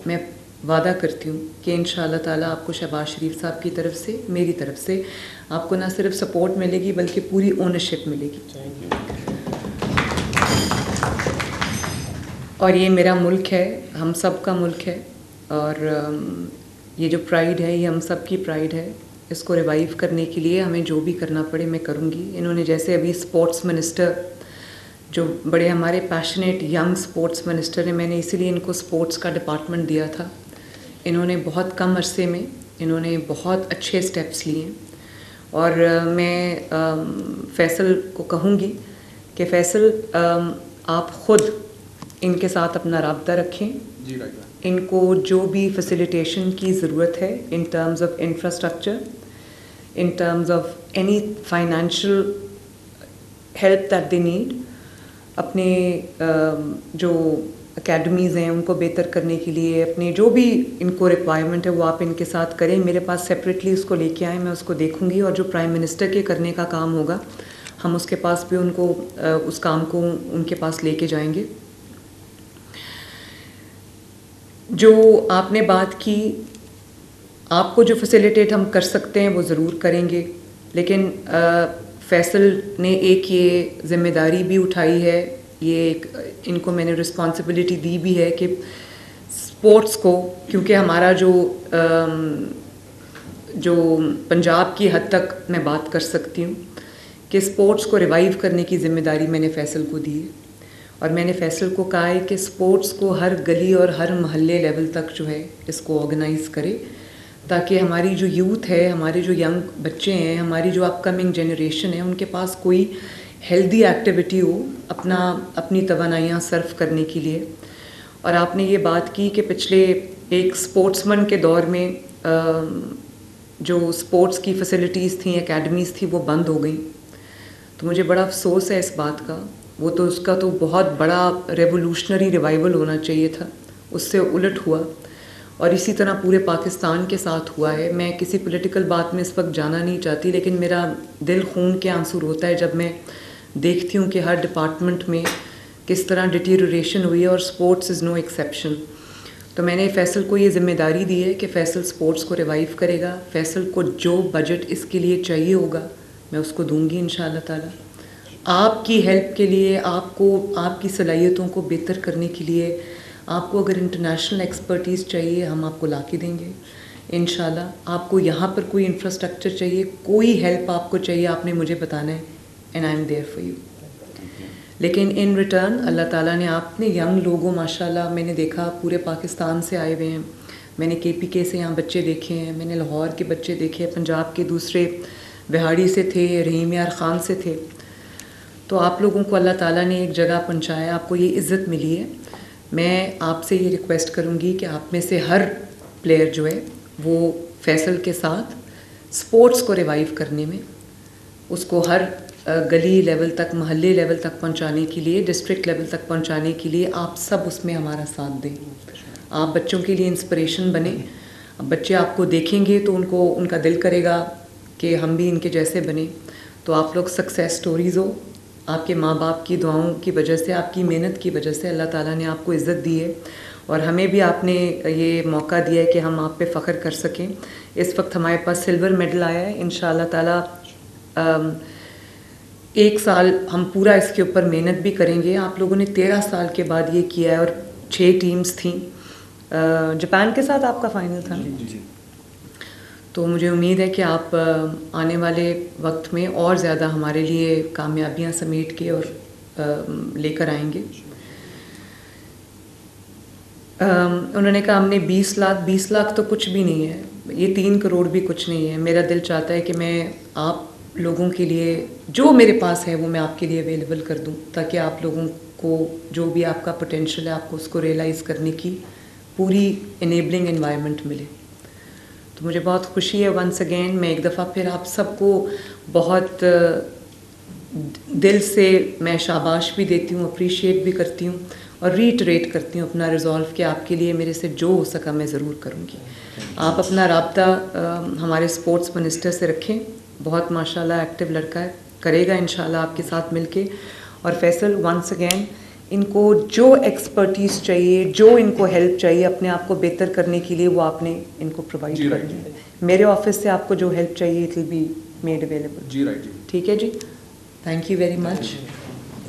میں وعدہ کرتی ہوں کہ انشاءاللہ تعالیٰ آپ کو شہباز شریف صاحب کی طرف سے میری طرف سے آپ کو نہ صرف سپورٹ ملے گی بلکہ پوری اونرشپ ملے گی. اور یہ میرا ملک ہے, ہم سب کا ملک ہے, اور یہ جو پرائیڈ ہے یہ ہم سب کی پرائیڈ ہے. اس کو ریوائیو کرنے کے لیے ہمیں جو بھی کرنا پڑے میں کروں گی. انہوں نے جیسے ابھی اسپورٹس منسٹر جو بڑے ہمارے پیشنیٹ ینگ اسپورٹس منسٹر ہیں, میں نے اسی لیے ان کو اسپورٹس کا ڈپارٹمنٹ دیا تھا. انہوں نے بہت کم عرصے میں انہوں نے بہت اچھے اسٹیپس لیے, اور میں فیصل کو کہوں گی کہ فیصل آپ خود ان کے ساتھ اپنا رابطہ رکھیں. ان کو جو بھی فیسیلیٹیشن کی ضرورت ہے in terms of infrastructure, in terms of any financial help that they need, اپنے جو اکیڈمیز ہیں ان کو بہتر کرنے کے لیے اپنے جو بھی ان کو ریکوائرمنٹ ہے وہ آپ ان کے ساتھ کریں. میرے پاس سیپریٹلی اس کو لے کے آئیں, میں اس کو دیکھوں گی, اور جو پرائم منسٹر کے کرنے کا کام ہوگا ہم اس کے پاس بھی ان کو اس کام کو ان کے پاس لے کے جائیں گے. جو آپ نے بات کی, آپ کو جو فیسیلیٹیٹ ہم کر سکتے ہیں وہ ضرور کریں گے, لیکن فیصل نے ایک یہ ذمہ داری بھی اٹھائی ہے, یہ ایک ان کو میں نے رسپانسبلٹی دی بھی ہے کہ اسپورٹس کو, کیونکہ ہمارا جو پنجاب کی حد تک میں بات کر سکتی ہوں کہ اسپورٹس کو ریوائیو کرنے کی ذمہ داری میں نے فیصل کو دی ہے. اور میں نے فیصل کو کہا ہے کہ اسپورٹس کو ہر گلی اور ہر محلے لیول تک جو ہے اس کو آرگنائز کرے, تاکہ ہماری جو یوتھ ہے, ہمارے جو ینگ بچے ہیں, ہماری جو اپ کمنگ جنریشن ہے, ان کے پاس کوئی ہیلدی ایکٹیویٹی ہو اپنی توانائیاں صرف کرنے کے لیے. اور آپ نے یہ بات کی کہ پچھلے ایک اسپورٹس مین کے دور میں جو اسپورٹس کی فیسلٹیز تھیں, اکیڈمیز تھیں, وہ بند ہو گئیں. تو مجھے بڑا افسوس ہے اس بات کا. وہ تو اس کا تو بہت بڑا ریولوشنری ریوائول ہونا چاہیے تھا, اس سے الٹ ہوا, اور اسی طرح پورے پاکستان کے ساتھ ہوا ہے. میں کسی پولیٹیکل بات میں اس وقت جانا نہیں چاہتی, لیکن میرا دل خون کے آنسو ہوتا ہے جب میں دیکھتی ہوں کہ ہر ڈپارٹمنٹ میں کس طرح ڈیٹیریوریشن ہوئی ہے, اور اسپورٹس از نو ایکسیپشن. تو میں نے فیصل کو یہ ذمہ داری دی ہے کہ فیصل اسپورٹس کو ریوائیو کرے گا. فیصل کو جو بجٹ اس کے لیے چاہیے ہوگا میں اس کو دوں گی انشاءاللہ تعالی. آپ کی ہیلپ کے لیے, آپ کو آپ کی صلاحیتوں کو بہتر کرنے کے لیے, آپ کو اگر انٹرنیشنل ایکسپرٹیز چاہیے ہم آپ کو لا کے دیں گے انشاءاللہ. آپ کو یہاں پر کوئی انفراسٹرکچر چاہیے, کوئی ہیلپ آپ کو چاہیے, آپ نے مجھے بتانا ہے, and I am there for you. لیکن ان ریٹرن اللہ تعالیٰ نے آپ نے ینگ لوگوں ماشاءاللہ میں نے دیکھا پورے پاکستان سے آئے ہوئے ہیں. میں نے کے پی کے سے یہاں بچے دیکھے ہیں, میں نے لاہور کے بچے دیکھے, پنجاب کے دوسرے بہاڑی سے تھے, رحیم یار خان سے تھے. تو آپ لوگوں کو اللہ تعالیٰ نے ایک جگہ پہنچایا, آپ کو یہ عزت ملی ہے. میں آپ سے یہ ریکویسٹ کروں گی کہ آپ میں سے ہر پلیئر جو ہے وہ فیصل کے ساتھ اسپورٹس کو ریوائیو کرنے میں, اس کو ہر گلی لیول تک, محلے لیول تک پہنچانے کے لیے, ڈسٹرکٹ لیول تک پہنچانے کے لیے آپ سب اس میں ہمارا ساتھ دیں. آپ بچوں کے لیے انسپریشن بنیں. اب بچے آپ کو دیکھیں گے تو ان کا دل کرے گا کہ ہم بھی ان کے جیسے بنیں. تو آپ لوگ سکسیس سٹوریز ہو, آپ کے ماں باپ کی دعاؤں کی وجہ سے, آپ کی محنت کی وجہ سے اللہ تعالیٰ نے آپ کو عزت دی ہے, اور ہمیں بھی آپ نے یہ موقع دیا ہے کہ ہم آپ پہ فخر کر سکیں. اس وقت ہمارے پاس سلور میڈل آیا ہے. انشاءاللہ تعالیٰ 1 سال ہم پورا اس کے اوپر محنت بھی کریں گے. آپ لوگوں نے 13 سال کے بعد یہ کیا ہے, اور 6 ٹیمز تھیں. جاپان کے ساتھ آپ کا فائنل تھا. تو مجھے امید ہے کہ آپ آنے والے وقت میں اور زیادہ ہمارے لیے کامیابیاں سمیٹ کے اور لے کر آئیں گے. انہوں نے کہا ہم نے 20 لاکھ تو کچھ بھی نہیں ہے, یہ 3 کروڑ بھی کچھ نہیں ہے. میرا دل چاہتا ہے کہ میں آپ لوگوں کے لیے جو میرے پاس ہے وہ میں آپ کے لیے اویلیبل کر دوں, تاکہ آپ لوگوں کو جو بھی آپ کا پوٹینشیل ہے آپ کو اس کو ریئلائز کرنے کی پوری انیبلنگ انوائرمنٹ ملے. تو مجھے بہت خوشی ہے. ونس اگین میں ایک دفعہ پھر آپ سب کو بہت دل سے میں شاباش بھی دیتی ہوں, اپریشیٹ بھی کرتی ہوں, اور ریٹریٹ کرتی ہوں اپنا ریزولو کہ آپ کے لیے میرے سے جو ہو سکا میں ضرور کروں گی. آپ اپنا رابطہ ہمارے اسپورٹس منسٹر سے رکھیں, بہت ماشاءاللہ ایکٹیو لڑکا ہے, کرے گا انشاءاللہ آپ کے ساتھ مل کے. اور فیصل ونس اگین ان کو جو ایکسپرٹیز چاہیے, جو ان کو ہیلپ چاہیے اپنے آپ کو بہتر کرنے کے لیے, وہ آپ نے ان کو پرووائڈ کرنی ہے. میرے آفس سے آپ کو جو ہیلپ چاہیے it will be made available. جی رائٹ جی. ٹھیک ہے جی, تھینک یو ویری مچ.